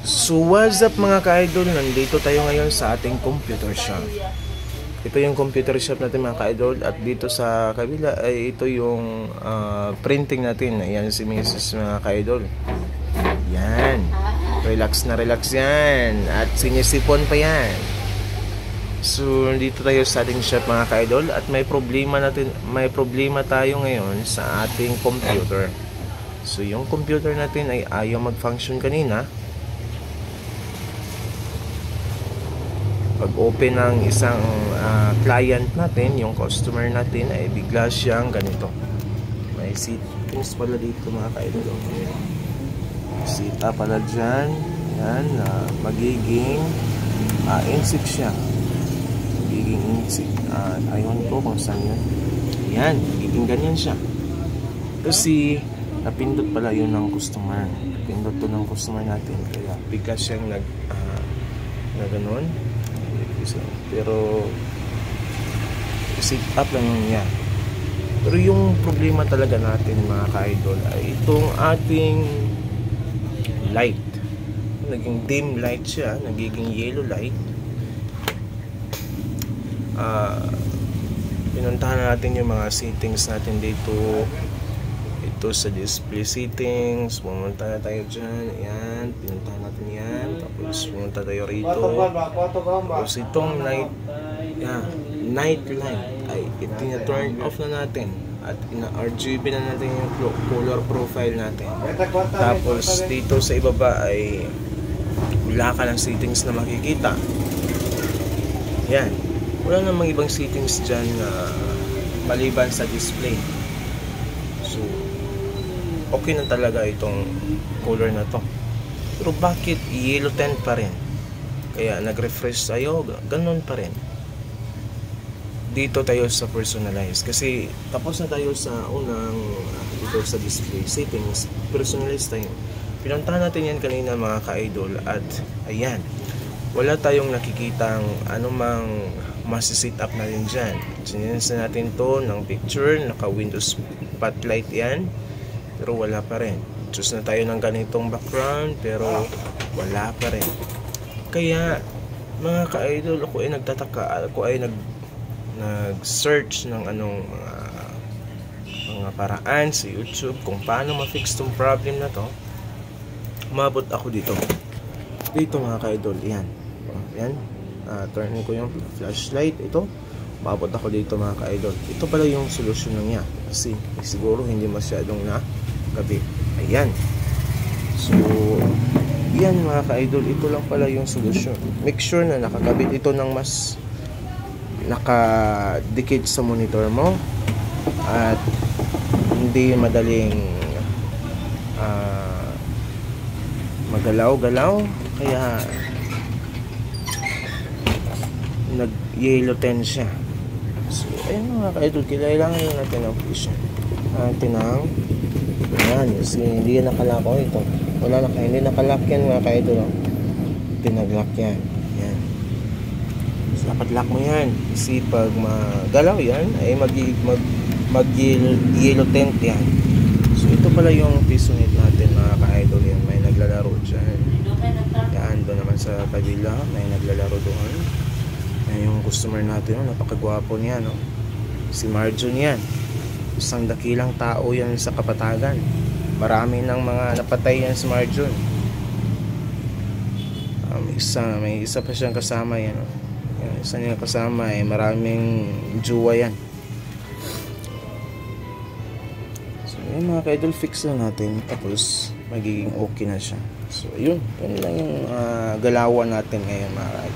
So what's up mga ka-idol, nandito tayo ngayon sa ating computer shop. Ito yung computer shop natin mga ka-idol, at dito sa kabila ay ito yung printing natin. Ayan si Mrs. mga ka-idol. Yan, relax na relax yan, at sinisipon pa yan. So dito tayo sa ating shop mga ka-idol, at may problema tayo ngayon sa ating computer. So yung computer natin ay ayaw mag-function kanina. Pag open ng isang client natin, yung customer natin, ay bigla siyang ganito. May settings pala dito mga ka-idol. Sita pala dyan. Yan, magiging insig siya. Magiging insig. Ayun ko kung saan yun. Yan, magiging ganyan siya. Kasi napindot pala yun ng customer. Napindot to ng customer natin. Kaya bigla siyang na ganun. Pero sit up lang niya. Pero yung problema talaga natin mga ka-idol ay itong ating light. Naging dim light siya, nagiging yellow light. Pinuntahan natin yung mga settings natin dito. Ito sa display settings, pumunta na tayo dyan. Ayan, pinuntahan natin yan. Tapos pumunta tayo rito. Tapos itong night light ay itina-turn off na natin. At ina-RGB na natin yung color profile natin. Tapos dito sa ibaba ay wala ka ng settings na makikita. Yan, wala namang ibang settings dyan maliban sa display. So okay na talaga itong color na to. Pero bakit yellow tint pa rin? Kaya nag-refresh tayo, ganun pa rin. Dito tayo sa personalize. Kasi tapos na tayo sa unang dito sa display settings. Personalize tayo. Pinuntahan natin yan kanina mga ka-idol. At ayan, wala tayong nakikitang anumang masisit up na rin dyan. Sinense natin to ng picture. Naka-Windows spotlight yan. Pero wala pa rin. Choose na tayo ng ganitong background, pero wala pa rin. Kaya mga ka-idol, ako ay nagtataka. Ako ay nag-search ng mga paraan sa YouTube kung paano ma-fix tong problem na to. Umabot ako dito mga ka-idol. Yan, turnin ko yung flashlight. Ito, umabot ako dito mga ka-idol. Ito pala yung solusyon niya. Kasi siguro hindi masyadong na gabi. Ayan. So yan mga ka-idol, ito lang pala yung solusyon. Make sure na nakakabit ito ng mas nakadikit sa monitor mo at hindi madaling magalaw-galaw. Kaya nag-yellow tint siya. So ayan mga ka-idol, kailangan natin ng fish natin ng yan, kasi hindi yan nakalako ito. Hindi nakalock yan mga ka-idol. Pinag-lock yan. Yan. So, dapat lock mo yan. Kasi pag magalaw yan, ay mag-yellow tint yan. So, ito pala yung piso net natin mga ka-idol yan. May naglalaro dyan. Yan, doon naman sa kabila. May naglalaro doon. Yan yung customer natin. Napakagwapo niya, no? Si Marjon yan. Isang dakilang tao yan sa Kapatagan. Marami ng mga napatay yan si Marjon. May isa pa siyang kasama yan. Yung isa niyang kasama ay maraming juwa yan. So yun mga ka-idol, fix lang natin. Tapos magiging okay na siya. So yun lang yung galawan natin ngayon mga ka-idol.